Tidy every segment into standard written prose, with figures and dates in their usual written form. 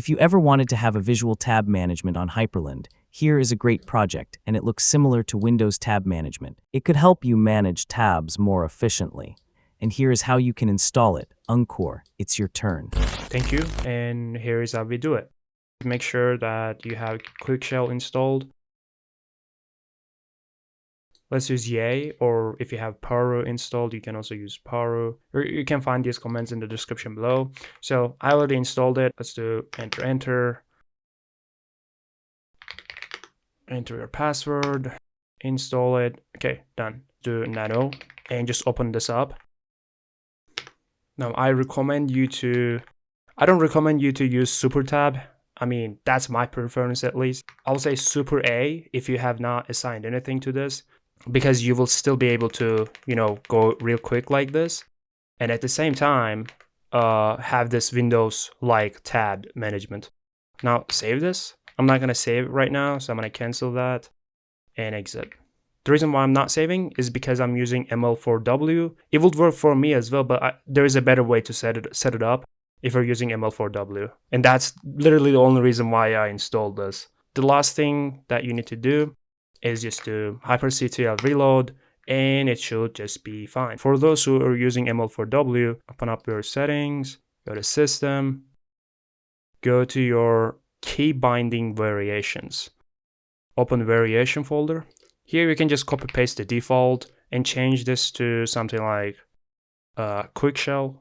If you ever wanted to have a visual tab management on Hyprland, here is a great project, and it looks similar to Windows Tab Management. It could help you manage tabs more efficiently. And here is how you can install it. Encore, it's your turn. Thank you, and here is how we do it. Make sure that you have quickshell installed. Let's use Yay, or if you have Paru installed, you can also use Paru. Or you can find these comments in the description below. So I already installed it. Let's do enter. Enter your password, install it. Okay, done. Do nano and just open this up. Now I don't recommend you to use super tab. I mean, that's my preference at least. I'll say super A if you have not assigned anything to this, because you will still be able to, go real quick like this. And at the same time, have this Windows-like tab management. Now save this. I'm not going to save it right now, so I'm going to cancel that and exit. The reason why I'm not saving is because I'm using ML4W. It would work for me as well, but there is a better way to set it up if you're using ML4W. And that's literally the only reason why I installed this. The last thing that you need to do is just to hyprctl reload, and it should just be fine. For those who are using ML4W, open up your settings, go to system, go to your key binding variations, open variation folder. Here you can just copy paste the default and change this to something like quickshell.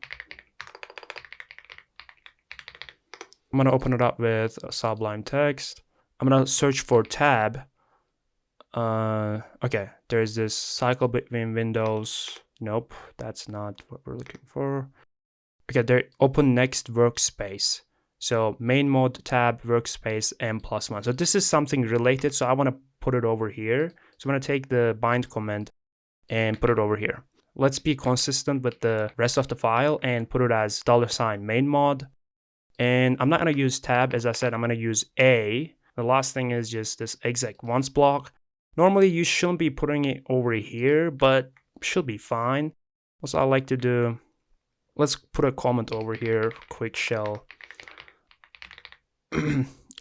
I'm going to open it up with Sublime Text. I'm going to search for tab. Okay, there's this cycle between windows. Nope, that's not what we're looking for. Okay, there, open next workspace. So main mode tab workspace m+1. So this is something related, so I want to put it over here. So I'm going to take the bind command and put it over here. Let's be consistent with the rest of the file and put it as $main mod. And I'm not going to use tab, as I said, I'm going to use A. The last thing is just this exec-once block. Normally you shouldn't be putting it over here, but should be fine. Also, I like to do, let's put a comment over here, quick shell.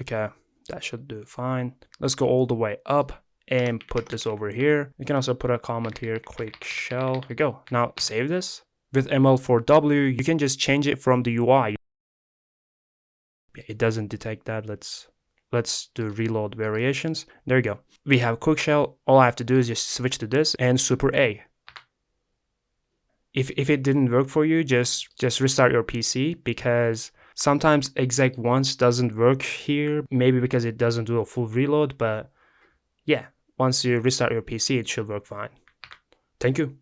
Okay, that should do fine. Let's go all the way up and put this over here. You can also put a comment here, quick shell. Here we go. Now save this. With ML4W, you can just change it from the UI. It doesn't detect that. Let's do reload variations. There you go. We have quickshell. All I have to do is just switch to this and super A. If it didn't work for you, just restart your PC, because sometimes exec-once doesn't work here, maybe because it doesn't do a full reload, but yeah, once you restart your PC, it should work fine. Thank you.